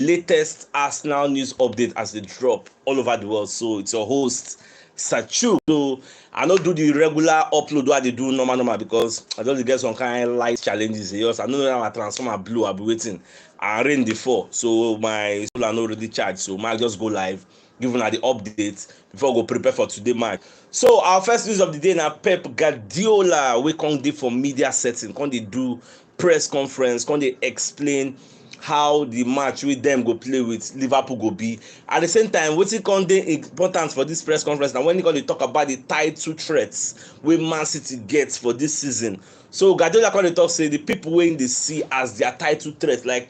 latest Arsenal news update as they drop all over the world. So it's your host, CHUKS. So I don't do the regular upload what they do normal because I just get some kind of light challenges. Yes, I know that my transformer blue. I'll be waiting. I rain the fall, so my solar not really charged. So might just go live, given at the updates before I go prepare for today match. So our first news of the day now, Pep Guardiola we come dey for media setting, come dey do press conference, come dey explain how the match wey dem go play with Liverpool go be. At the same time, wetin come dey important for this press conference na when e come dey talk about the title threats wey Man City get for this season. So Guardiola come dey talk say the people wey dey see as their title threat, like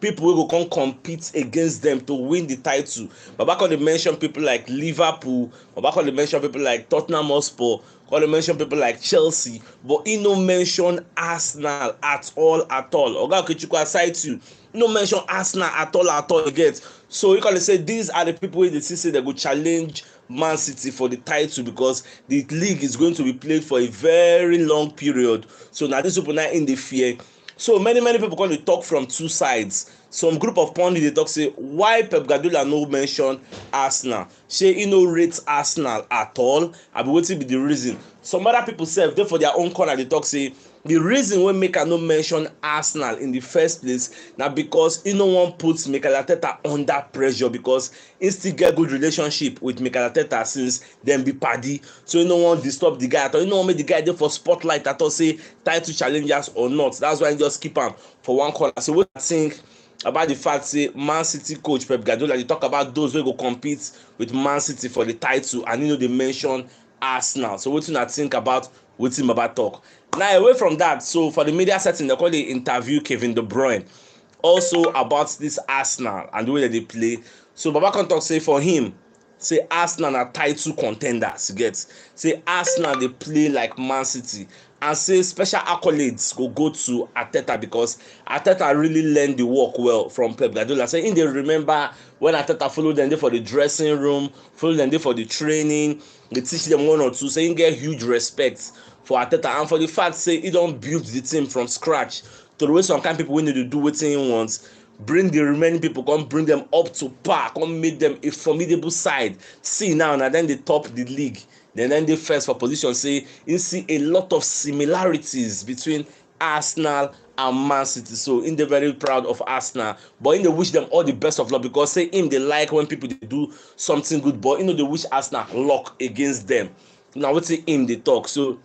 people wey go come compete against them to win the title. Baba come dey mention people like Liverpool, Baba come dey mention people like Tottenham Hotspur, come dey mention people like Chelsea, but he no mention Arsenal at all. Oga Okechukwu aside you, he no mention Arsenal at all you get. So he come dey say these are the people wey dey see say they go challenge Man City for the title because the league is going to be played for a very long period. So na dis people na in dey fear. So many people come dey talk from two sides. Some group of pundits dey talk say why Pep Guardiola no mention Arsenal, shey he no rate Arsenal at all, abi wetin be the reason? Some other people sef dey for their own corner dey talk say the reason wey make am no mention Arsenal in the first place na because he no wan put Mikel Arteta under pressure because he still get good relationship with Mikel Arteta since dem be padi. So he no wan disturb the guy at all. He no wan make the guy dey for spotlight at all, say title challengers or not. That's why he just keep am for one corner. So what I think about the fact say Man City coach Pep Guardiola dey talk about those wey go compete with Man City for the title and he no dey mention Arsenal. So wetin I think about wetin Baba talk. Now away from that, so for the media setting they call dey interview Kevin De Bruyne also about this Arsenal and the way that they play. So Baba come talk say for him, say Arsenal na title contenders, you get. Say Arsenal dey play like Man City and say special accolades go to Arteta because Arteta really learn the work well from Pep Guardiola. Say in dey remember when Arteta follow dem dey for the dressing room, follow dem dey for the training, dey teach dem one or two. Say he get huge respect for Arteta and for the fact say he don build the team from scratch to the way some kind people wey need to do wetin he wants, bring the remaining people, come bring them up to par, come make them a formidable side. See now na then they top the league, then they first for position. Say you see a lot of similarities between Arsenal and Man City. So in dey very proud of Arsenal, but in dey wish them all the best of luck because say him dey like when people dey do something good, but you know dey wish Arsenal luck against them. Now wetin him dey talk. So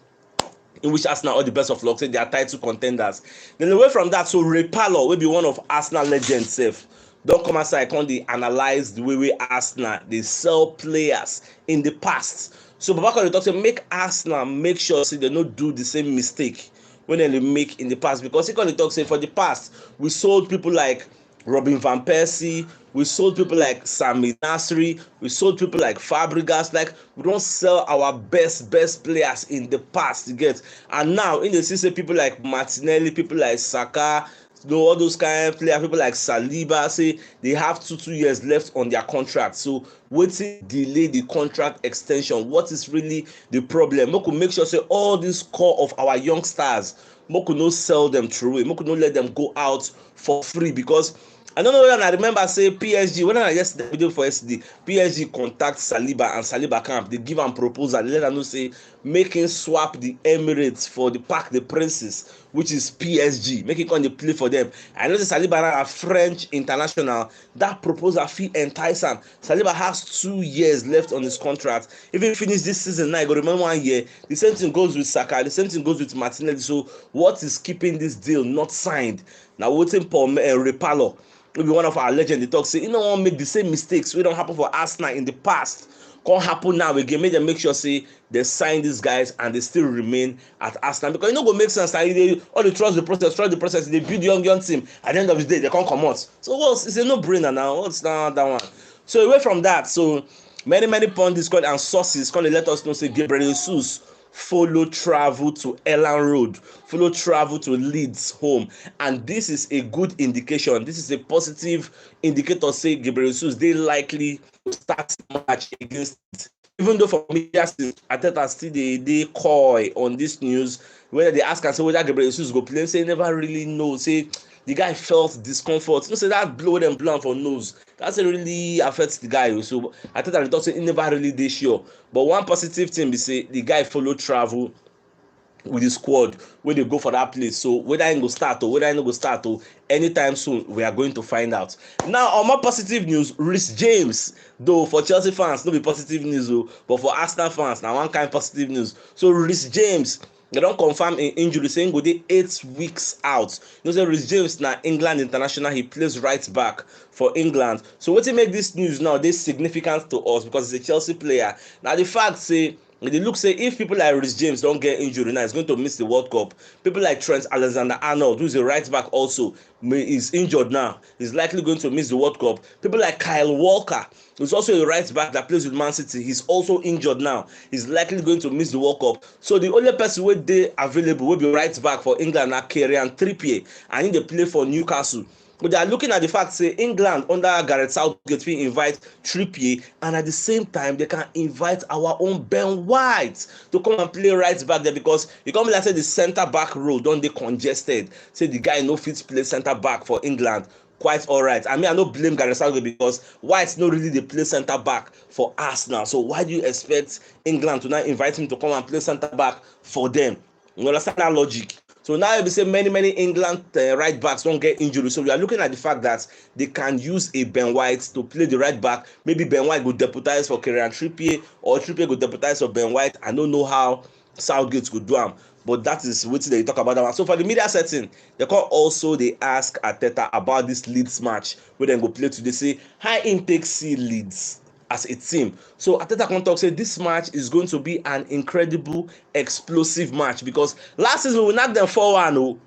in which Arsenal all the best of luck, say they are title contenders. Then away from that, so Ray Parlour will be one of Arsenal legends sef don come outside come dey analyze the way Arsenal dey sell players in the past. So Baba come dey talk say make Arsenal make sure say they no do the same mistake wey dem dey make in the past because he come dey talk say for the past we sold people like Robin van Persie, we sold people like Sami Nasri, we sold people like Fabregas. Like we don sell our best players in the past, you get. And now in the season, people like Martinelli, people like Saka, you know, all those kind of players, people like Saliba, say they have two years left on their contract. So wetin delay the contract extension? What is really the problem? Make we make sure say all this core of our young stars, make we no sell them through, make we no let them go out for free because I don't know when I remember say PSG, when I yesterday video for yesterday, PSG contact Saliba and Saliba camp, they give am proposal, they let them know say make him swap the Emirates for the Parc des Princes, which is PSG, make him come dey play for them. I know say Saliba na a French international, that proposal fit entice am. Saliba has 2 years left on his contract. If he finish this season now, he go remain 1 year. The same thing goes with Saka, the same thing goes with Martinelli. So what is keeping this deal not signed? Now waiting for Ray Parlour, will be one of our legends. They talk say you don't want to make the same mistakes wey don happen for Arsenal in the past can't happen now again. Make them make sure say they sign these guys and they still remain at Arsenal because e no go make sense na all the trust the process, they build young team, at the end of the day they can't come out. So it's a no-brainer now. What's now that one? So away from that, so many pundits and sources come to let us know say Gabriel Jesus follow travel to Elland Road, follow travel to Leeds home, and this is a good indication. This is a positive indicator say Gabriel Jesus dey likely to start the match against it. Even though for media Arteta still dey coy on this news, whether they ask am say whether Gabriel Jesus go play, say never really know. Say the guy felt discomfort. You know, say that blow them blow for nose. That's really affects the guy. So I thought that the doctor he never really dey sure. But one positive thing be say the guy follow travel with the squad wey dey go for that place. So whether he go start or whether he no go start or anytime soon, we are going to find out. Now on more positive news, Reece James, though for Chelsea fans no be positive news o, but for Arsenal fans na one kind positive news. So Reece James, they don confirm im injury say im go dey 8 weeks out. You know say Reece James na England international, he plays right back for England. So wetin make dis news now dey significant to us because he's a Chelsea player na the fact say e dey look say if people like Reece James don get injury now, he's going to miss the World Cup. People like Trent Alexander-Arnold, who is a right back also, is injured now. He's likely going to miss the World Cup. People like Kyle Walker, who's also a right back that plays with Man City, he's also injured now. He's likely going to miss the World Cup. So the only person wey dey available wey be right back for England na Kieran Trippier, and he dey play for Newcastle. But they are looking at the fact say England under Gareth Southgate fit invite Trippier, and at the same time they can invite our own Ben White to come and play right back there, because e come be like say the centre back role don dey congested. Say the guy no fit play centre back for England. Quite alright. I mean, I no blame Gareth Southgate because White no really dey play centre back for Arsenal. So why do you expect England to now invite him to come and play centre back for them? You understand that logic? So now you be say many England right backs don't get injury. So we are looking at the fact that they can use a Ben White to play the right back. Maybe Ben White go deputize for Kieran Trippier, or Trippier go deputize for Ben White. I don't know how Southgate could do am, but that is what they talk about that one. So for the media setting, they call also they ask Arteta about this Leeds match where they go play today. Say high intake see Leeds as a team. So Arteta can talk say this match is going to be an incredible explosive match, because last season we knocked them 4-1.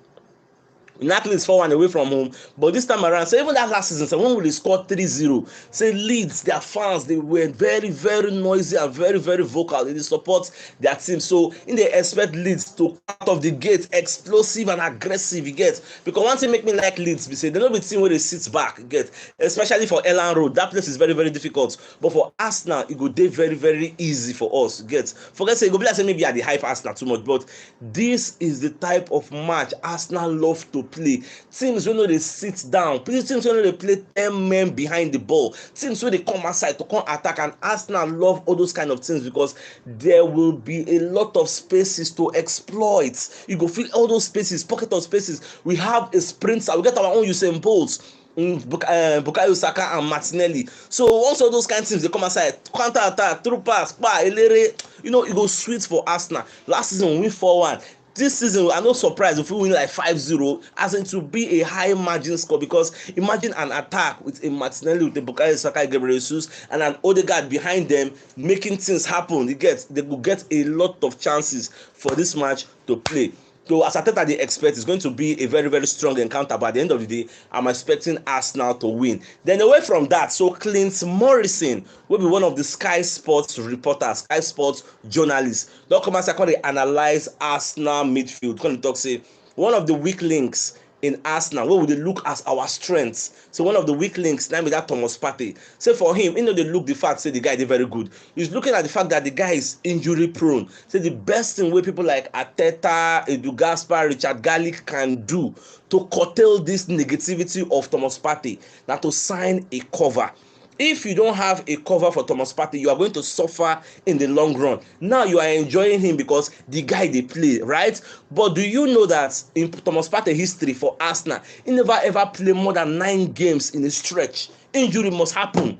Knock Leeds 4-1 away from home, but this time around, so even that last season, so when we scored 3-0, say Leeds, their fans, they were very noisy and very vocal. They support their team. So in they expect Leeds to out of the gate explosive and aggressive, you get. Because one thing make me like Leeds, we say they don't be team where they sit back, you get. Especially for Elland Road, that place is very difficult. But for Arsenal, it go dey very easy for us, you get. Forget say it go be like say maybe I dey hype Arsenal too much, but this is the type of match Arsenal love to play. Teams wey no dey sit down, teams wey no dey play 10 men behind the ball, teams wey dey come outside to come attack, and Arsenal love all those kind of things because there will be a lot of spaces to exploit. You go feel all those spaces, pocket of spaces. We have a sprinter, we get our own Usain Bolt, Bukayo Saka and Martinelli. So once all those kind of teams they come aside, counter attack, through pass, elere, you know, it goes sweet for Arsenal. Last season we win 4-1. This season, I'm not surprised if we win like 5-0, as in to be a high margin score, because imagine an attack with a Martinelli, with a Bukayo Saka, Gabriel Jesus, and an Odegaard behind them, making things happen. They will get a lot of chances for this match to play. So as Arteta they expect, it's going to be a very strong encounter, but at the end of the day, I'm expecting Arsenal to win. Then away from that, so Clint Morrison will be one of the Sky Sports reporters, Sky Sports journalists. Don't come and say, they analyze Arsenal midfield. Come talk say one of the weak links in Arsenal, what would they look as our strengths? So one of the weak links, now with that Thomas Partey. So for him, you know, they look the fact, say the guy is very good. He's looking at the fact that the guy is injury prone. Say the best thing where people like Arteta, Edu Gaspar, Richard Garlick can do to curtail this negativity of Thomas Partey, now to sign a cover. If you don't have a cover for Thomas Partey, you are going to suffer in the long run. Now you are enjoying him because the guy they play, right? But do you know that in Thomas Partey history for Arsenal, he never ever played more than 9 games in a stretch? Injury must happen.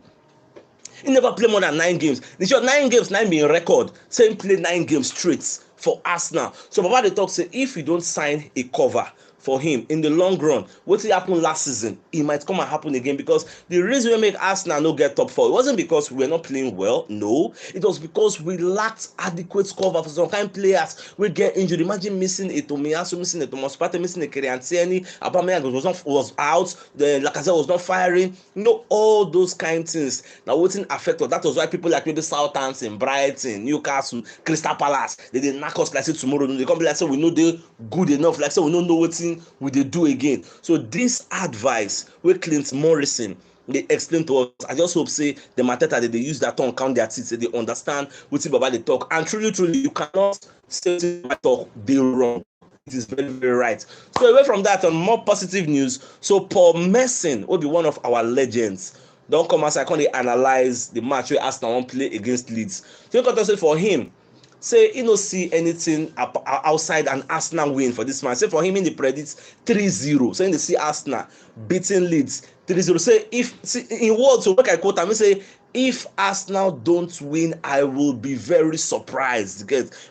He never played more than 9 games. They show 9 games, 9 being record. Same play 9 games straight for Arsenal. So Baba they talk say if you don't sign a cover for him in the long run, what happened last season, it might come and happen again, because the reason we make Arsenal no get top 4, it wasn't because we were not playing well. No, it was because we lacked adequate cover for some kind of players we get injured. Imagine missing a Tomiyasu, missing a Thomas Partey, missing a Kieran Tierney, Aubameyang was out, the Lacazette was not firing, you know, all those kind of things. Now what affect us? That was why people like maybe Southampton, Brighton, Newcastle, Crystal Palace, they did knock us like say tomorrow. They come be like say we know they good enough, like say we don't know what will they do again. So this advice with Clint Morrison, they explain to us. I just hope say the Arteta that they use that tongue, count their teeth, so they understand what Baba they talk. And truly, you cannot say talk they wrong. it is very, very right. So away from that, on more positive news, so Paul Merson will be one of our legends. Don't come outside, can they analyze the match where Arsenal won't play against Leeds. So you can say for him, say he no see anything outside an Arsenal win for this match. Say for him in the predicts 3-0. Say in the see Arsenal beating Leeds 3-0. Say if see, in words, so make I quote am, say if Arsenal don't win, I will be very surprised.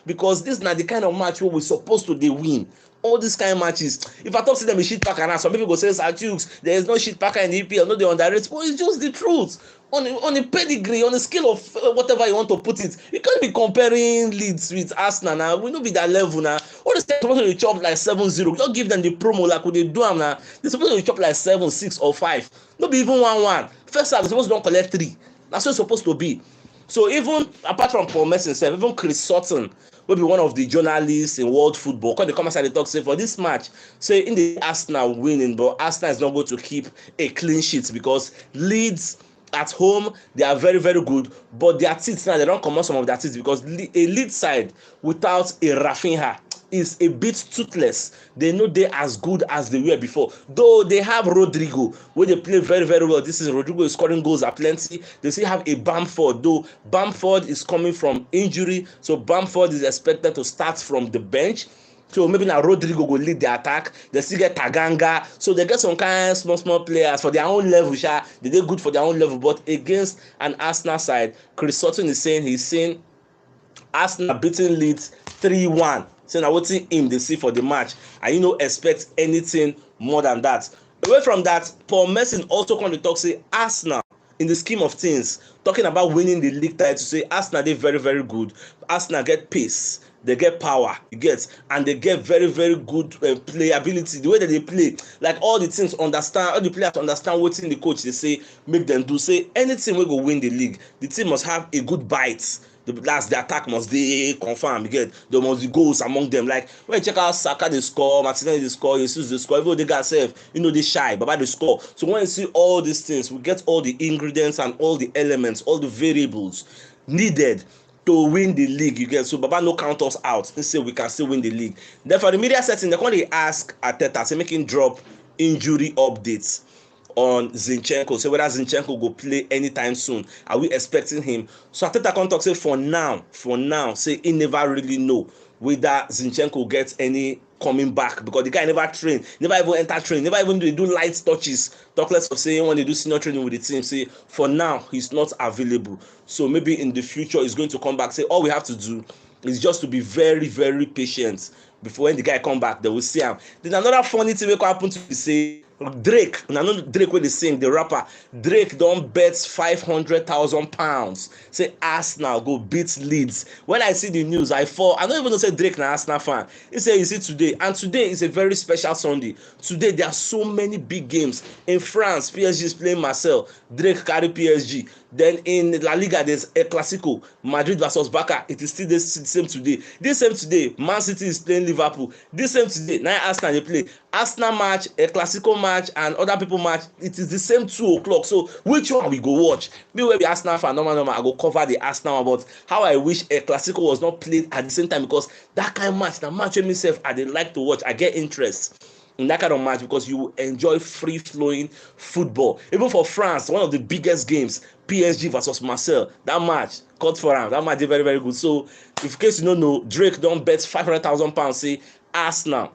Because this is not the kind of match where we're supposed to dey win. All these kind of matches, if I talk to them a shit packer now, some people go say CHUKS, there is no shit packer in the EPL, no they underrate, but it's just the truth. On a pedigree, on a scale of whatever you want to put it, you can't be comparing Leeds with Arsenal now. We no be that level now. All the supposed to chop like 7-0. Just give them the promo like we dey do am now. They supposed to chop like 7, 6 or 5. No be even 1-1. First half they supposed to don collect 3. That's what it's supposed to be. So even apart from Paul Merson sef, even Chris Sutton will be one of the journalists in world football. When they come outside, they talk, say for this match, say in the Arsenal winning, but Arsenal is not going to keep a clean sheet because Leeds at home, they are very, very good, but their teeth now, they don't come out some of their teeth because a Leeds side without a Rafinha is a bit toothless. They know they're as good as they were before. Though they have Rodrigo, where they play very, very well. This is Rodrigo is scoring goals at plenty. They still have a Bamford, though Bamford is coming from injury, so Bamford is expected to start from the bench. So maybe now Rodrigo will lead the attack. They still get Taganga. So they get some kind of small players for their own level. They did good for their own level. But against an Arsenal side, Chris Sutton is saying he's saying Arsenal beating Leeds 3-1. Saying I will see him they see for the match. And you know expect anything more than that. Away from that, Paul Merson also come to talk, say Arsenal, in the scheme of things, talking about winning the league title, say Arsenal they very, very good. Arsenal get pace. They get power, you get, and they get very, very good playability. The way that they play, like all the teams understand, all the players understand what the coach they say make them do. Say anything we go win the league, the team must have a good bite. The attack must they confirm. You get, there must be goals among them. Like when you check out Saka they score, Martinelli they score, Jesus they score. Even they got self, you know they shy, but they score. So when you see all these things, we get all the ingredients and all the elements, all the variables needed to win the league, you get. So Baba no count us out and say we can still win the league. Then for the media setting, they come they ask Arteta, say make him drop injury updates on Zinchenko. Say whether Zinchenko go play anytime soon. Are we expecting him? So Arteta come talk say for now, say he never really know whether Zinchenko gets any coming back because the guy never train, never even enter training, never even do light touches. Talk less of saying when they do senior training with the team, say for now he's not available. So maybe in the future he's going to come back. Say all we have to do is just to be very, very patient before when the guy come back, they will see him. Then another funny thing will happen to be say Drake, and I know Drake when they sing, the rapper, Drake don't bet £500,000. Say Arsenal go beat Leeds. When I see the news, I don't even know say Drake na Arsenal fan. He say you see today, and today is a very special Sunday. Today there are so many big games. In France, PSG is playing Marseille, Drake carry PSG. Then in La Liga, there's El Clasico, Madrid versus Barca. It is still the same today. This same today, Man City is playing Liverpool. This same today, now Arsenal they play. Arsenal match, El Clasico match, and other people match. It is the same 2 o'clock. So which one we go watch? Me where be Arsenal fan, normal. I go cover the Arsenal. But how I wish El Clasico was not played at the same time because that kind of match, the match with myself, I dey like to watch. I get interest in that kind of match because you enjoy free-flowing football. Even for France, one of the biggest games, PSG versus Marseille, that match, cut for him. That match is very, very good. So, if in case you don't know, Drake don't bet £500,000, say Arsenal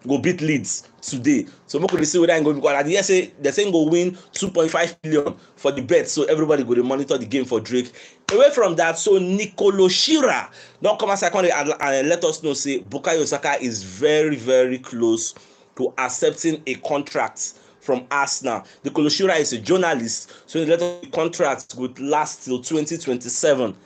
go beat Leeds today. So, we could see whether I'm going because at the end, they're saying go win 2.5 million for the bet. So, everybody go to monitor the game for Drake. Away from that, so Nicolo Shira don't come outside and let us know, say Bukayo Saka is very, very close to accepting a contract from Arsenal. The Koloshira is a journalist, so the contract would last till 2027.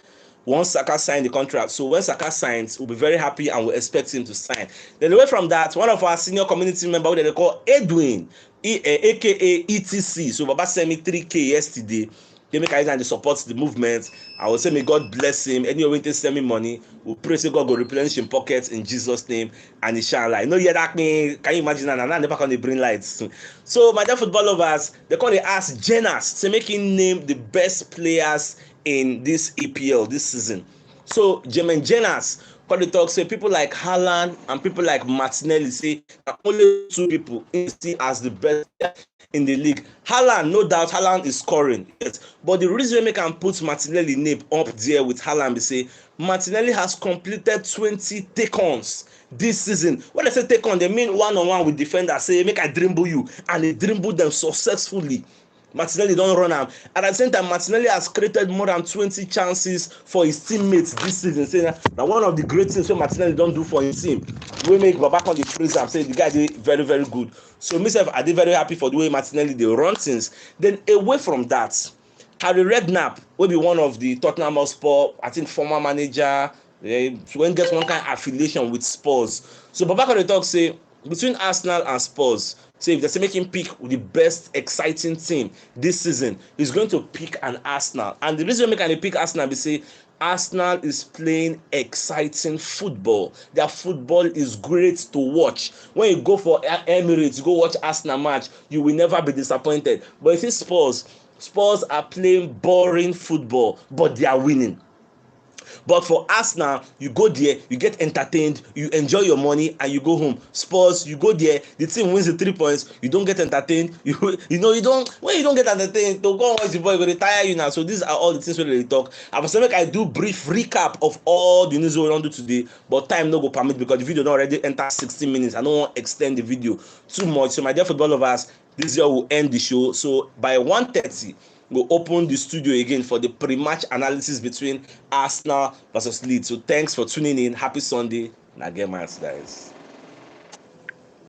Once Saka signed the contract, so when Saka signs, we'll be very happy and we'll expect him to sign. Then away from that, one of our senior community members that they call Edwin, aka ETC. So Baba sent me 3K yesterday. They make and they support the movement. I will say may God bless him. Any way they send me money, we pray say God go replenish him pockets in Jesus' name and inshallah. You know, yeah, that me. Can you imagine? And I never can bring lights. So my dear football lovers, they call they ask Jenas to make him name the best players in this EPL this season. So Jermaine Jenas Because they talk say people like Haaland and people like Martinelli say na only two people he see as the best in the league. Haaland, no doubt, Haaland is scoring, yes. But the reason we make am put Martinelli name up there with Haaland be say Martinelli has completed 20 take-ons this season. When I say take on, they mean one-on-one with defenders. Say make I dribble you, and he dribble them successfully. Martinelli don run am, and at the same time Martinelli has created more than 20 chances for his teammates this season. Say na one of the great things wey Martinelli don do for his team, wey make baba come dey praise am say the guy dey very very good. So myself I dey very happy for the way Martinelli dey run things. Then away from that, Harry Redknapp wey be one of the Tottenham Hotspur, I think former manager, when get one kind of affiliation with Spurs. So baba come dey talk say between Arsenal and Spurs, say if they say make him pick the best exciting team this season, he's going to pick an Arsenal. And the reason make I pick Arsenal be say Arsenal is playing exciting football. Their football is great to watch. When you go for Emirates, you go watch Arsenal match, you will never be disappointed. But if it's Spurs are playing boring football, but they are winning. But for Arsenal, you go there, you get entertained, you enjoy your money, and you go home. Spurs, you go there, the team wins the 3 points, you don't get entertained. You don't, when you don't get entertained, to go and watch the ball, you go retire you now. So these are all the things we talk. I was saying, I do brief recap of all the news we want to do today, but time no go permit because the video don't already enter 16 minutes. I don't want to extend the video too much. So my dear football lovers, this year will end the show. So by 1:30, we'll open the studio again for the pre-match analysis between Arsenal versus Leeds. So thanks for tuning in. Happy Sunday. Now get my guys.